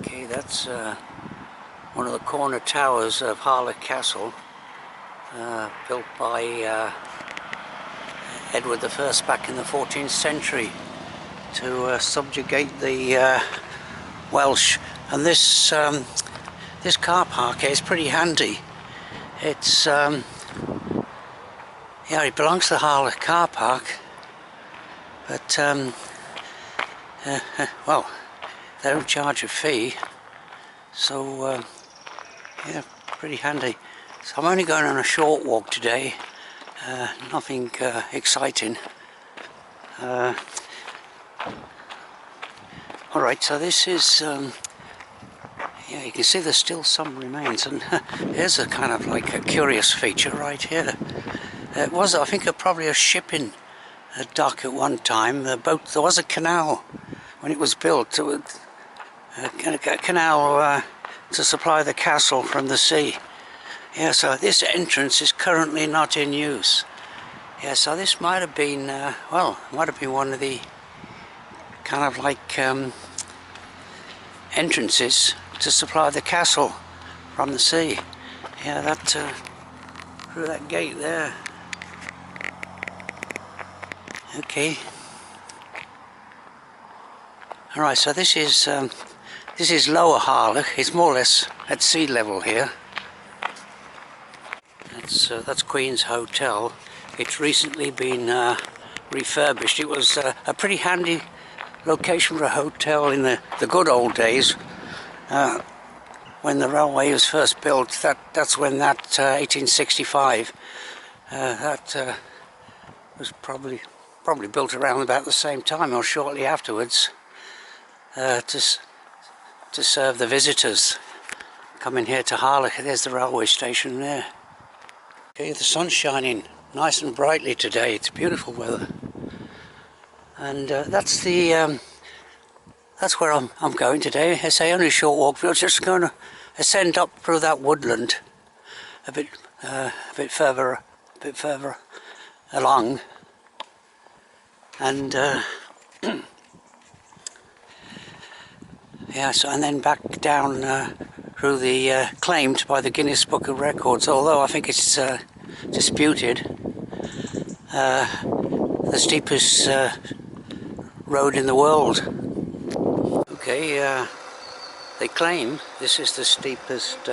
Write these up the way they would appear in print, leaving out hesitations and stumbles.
Okay, that's one of the corner towers of Harlech Castle, built by Edward I back in the 14th century to subjugate the Welsh. And this this car park here is pretty handy. It's yeah, it belongs to the Harlech car park, but well, they don't charge a fee, so yeah, pretty handy. So I'm only going on a short walk today, nothing exciting. Alright, so this is yeah, you can see there's still some remains, and here's a kind of like a curious feature right here. It was, I think, probably a shipping dock at one time. There was a canal when it was built, a canal to supply the castle from the sea. Yeah, so this entrance is currently not in use. Yeah, so this might have been, well, might have been one of the kind of like entrances to supply the castle from the sea. Yeah, that through that gate there. Okay. All right, so this is Lower Harlech. It's more or less at sea level here. That's Queen's Hotel. It's recently been refurbished. It was a pretty handy location for a hotel in the good old days, when the railway was first built. That's when that 1865 that was probably built around about the same time or shortly afterwards, to serve the visitors coming here to Harlech. There's the railway station there. Okay, the sun's shining nice and brightly today. It's beautiful weather, and that's where I'm going today. I say only a short walk, but I'm just going to ascend up through that woodland a bit further along, and yeah, so and then back down through the claimed by the Guinness Book of Records, although I think it's disputed, the steepest road in the world. Okay, they claim this is the steepest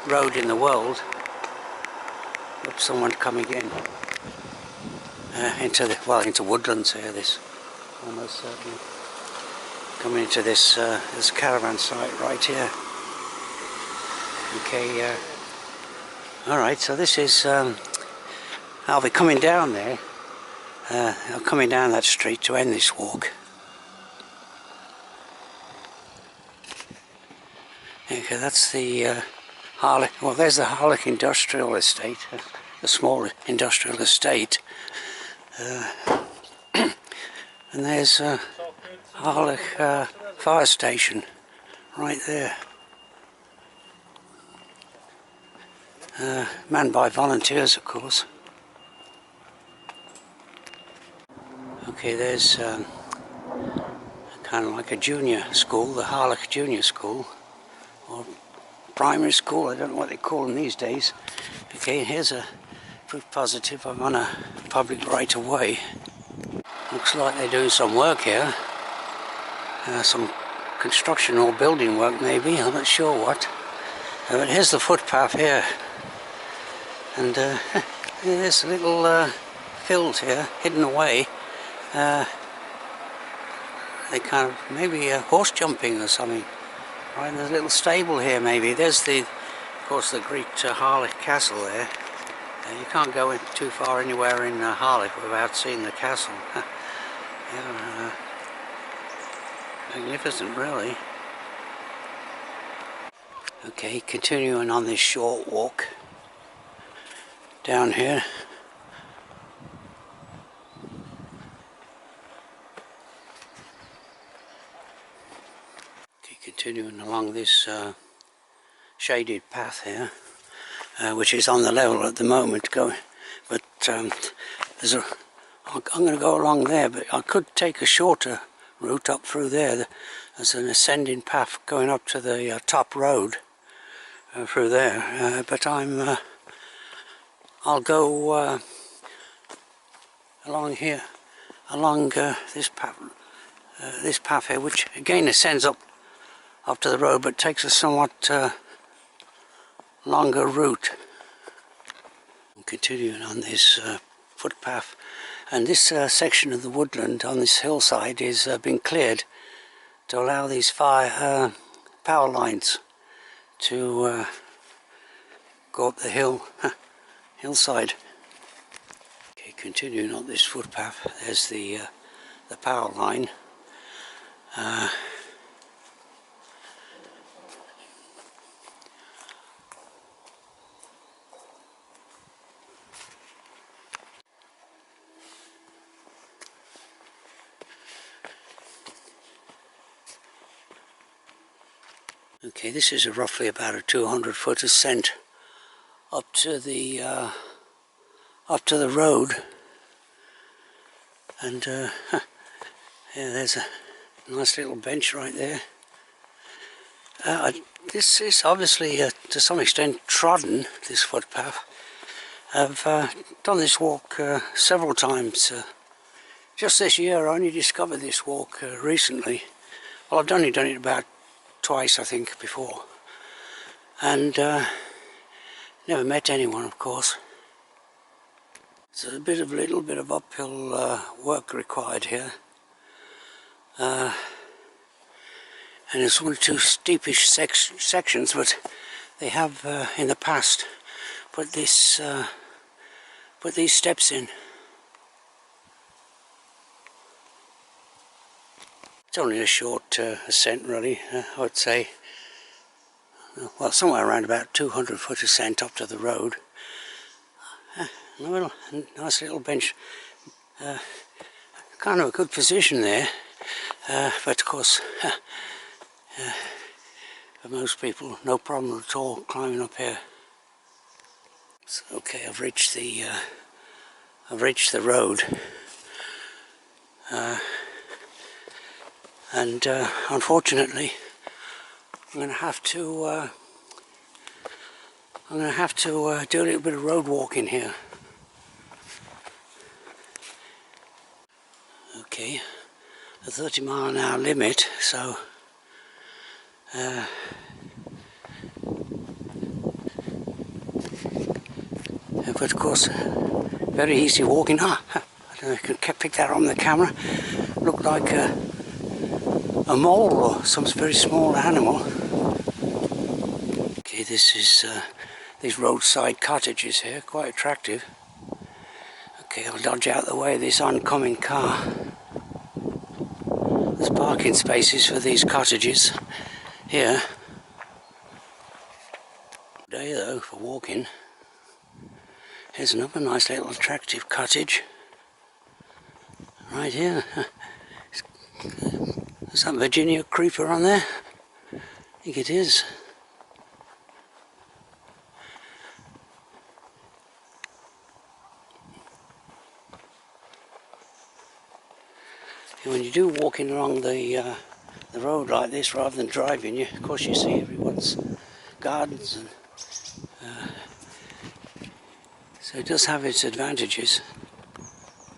road in the world. Oops, someone coming in into woodlands here. This almost certainly coming into this this caravan site right here. Okay, all right. So this is I'll be coming down there. I'm coming down that street to end this walk. Okay, that's the Harlech. Well, there's the Harlech Industrial Estate, a small industrial estate, and there's Harlech Fire Station right there, manned by volunteers, of course. Okay, there's kind of like a junior school, the Harlech Junior School, or primary school, I don't know what they call them these days. Okay, here's a proof positive I'm on a public right of way. Looks like they're doing some work here, some construction or building work maybe, I'm not sure what. But here's the footpath here, and there's a little field here hidden away. They kind of maybe horse jumping or something. Right, there's a little stable here maybe. There's of course the great Harlech Castle there. You can't go in too far anywhere in Harlech without seeing the castle. Yeah, magnificent really. Okay, continuing on this short walk down here. Continuing along this shaded path here, which is on the level at the moment, but I'm going to go along there, but I could take a shorter route up through there. There's an ascending path going up to the top road through there, but I'll go along here, along this path here, which again ascends up to the road, but takes a somewhat longer route. I'm continuing on this footpath, and this section of the woodland on this hillside is being cleared to allow these power lines to go up the hillside. Okay, continuing on this footpath, there's the power line. Okay, this is roughly about a 200-foot ascent up to the road, and yeah, there's a nice little bench right there. This is obviously to some extent trodden, this footpath. I've done this walk several times. Just this year I only discovered this walk recently. Well, I've only done it about twice, I think, before, and never met anyone, of course. So a little bit of uphill work required here, and it's one or two steepish sections, but they have in the past put these steps in. It's only a short ascent, really. I would say, well, somewhere around about 200-foot ascent up to the road. Nice little bench. Kind of a good position there, but of course, for most people, no problem at all climbing up here. So, okay, I've reached the road. And unfortunately, I'm going to have to do a little bit of road walking here. Okay, a 30-mile-an-hour limit, so but of course, very easy walking. I don't know if you can pick that on the camera. Looked like a mole or some very small animal. Okay, this is these roadside cottages here, quite attractive. Okay, I'll dodge out the way of this oncoming car. There's parking spaces for these cottages here. Day though for walking. Here's another nice little attractive cottage right here. Is that Virginia creeper on there? I think it is. When you do walking along the road like this rather than driving, of course you see everyone's gardens, and so it does have its advantages.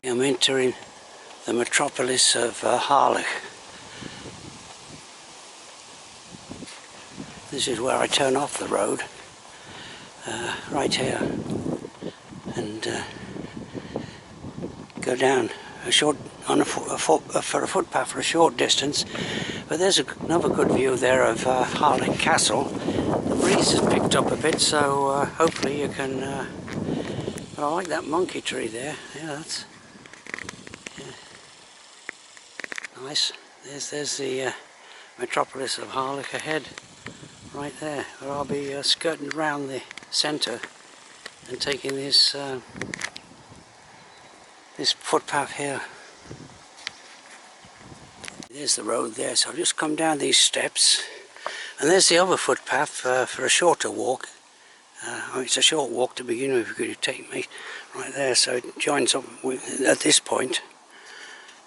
I'm entering the metropolis of Harlech. This is where I turn off the road, right here, and go down on a footpath for a short distance. But there's another good view there of Harlech Castle. The breeze has picked up a bit, so hopefully you can. But I like that monkey tree there. Yeah, that's nice. There's the metropolis of Harlech ahead, right there. Where I'll be skirting around the centre and taking this footpath here. There's the road there, so I'll just come down these steps, and there's the other footpath for a shorter walk. I mean, it's a short walk to begin with. You could take me right there, so it joins up at this point.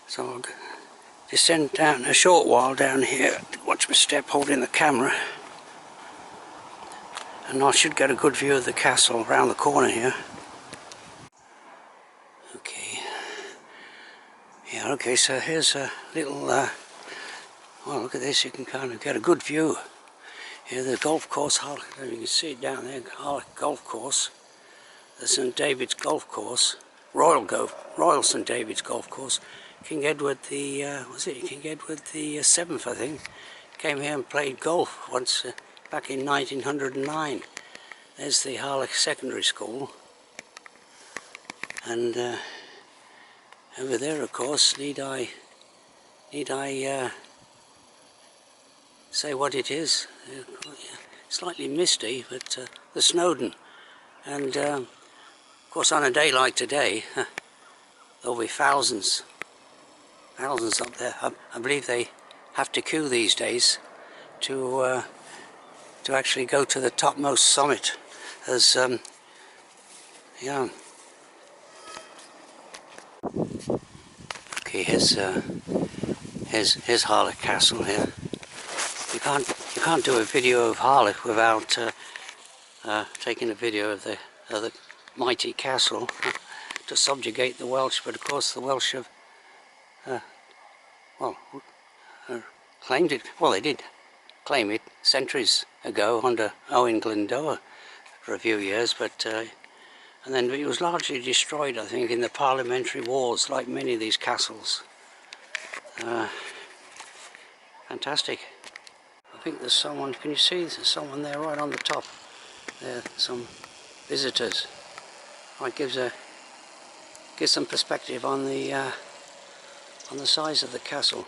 So I'll descend down a short while down here. Watch my step holding the camera. And I should get a good view of the castle around the corner here. Okay. Yeah, okay, so here's a little, well, look at this, you can kind of get a good view. Here, the golf course, you can see it down there, Harlech Golf Course. The St David's Golf Course, Royal St David's Golf Course. King Edward the, King Edward the 7th, I think, came here and played golf once back in 1909. There's the Harlech Secondary School. And over there, of course, need I say what it is? Slightly misty, but the Snowdon. And of course, on a day like today, there'll be thousands up there. I believe they have to queue these days to actually go to the topmost summit. As yeah. Okay, here's Harlech Castle here. You can't do a video of Harlech without taking a video of the mighty castle to subjugate the Welsh. But of course, the Welsh have claimed it. Well, they did claim it centuries ago under Owen Glendower for a few years, but and then it was largely destroyed, I think, in the parliamentary wars, like many of these castles. Fantastic. I think there's someone, can you see there's someone there right on the top? There, some visitors. It gives some perspective on the size of the castle.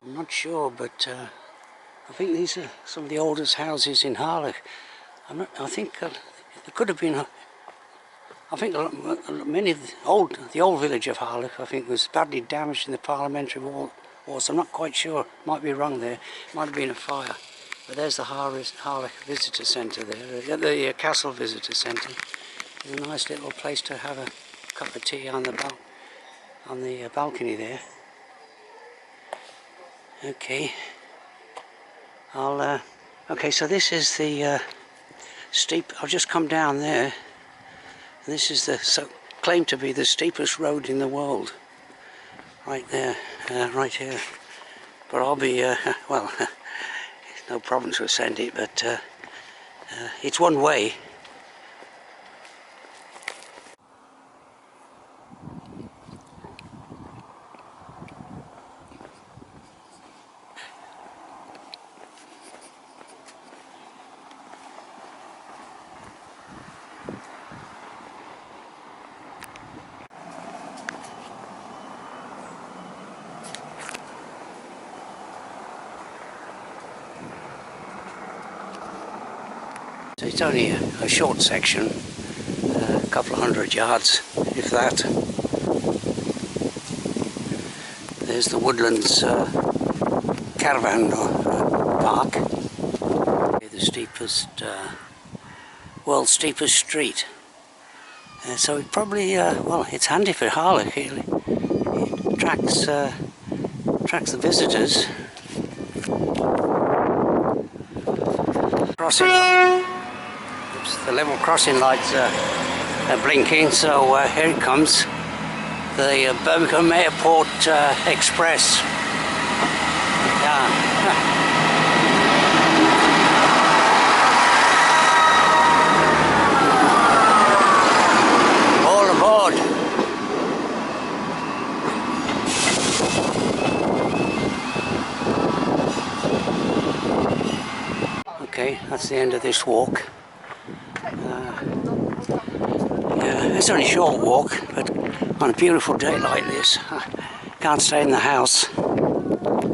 I'm not sure, but I think these are some of the oldest houses in Harlech. I think it could have been. I think many of the old village of Harlech, I think, was badly damaged in the parliamentary wars. I'm not quite sure. Might be wrong there. Might have been a fire. But there's the Harlech Visitor Centre there, the Castle Visitor Centre. It's a nice little place to have a cup of tea on the balcony there. Okay. Okay, so this is the steep. I've just come down there. And this is claimed to be the steepest road in the world. Right there, right here. But I'll be, well, no problem to ascend it, but it's one way. So it's only a short section, a couple of 100 yards, if that. There's the Woodlands caravan park. The steepest, world's steepest street. So it probably, well, it's handy for Harlech. It attracts the visitors. Crossing. The level crossing lights are blinking, so here it comes, the Birmingham Airport Express. Yeah. All aboard. Okay, that's the end of this walk. Yeah, it's only a short walk, but on a beautiful day like this, I can't stay in the house.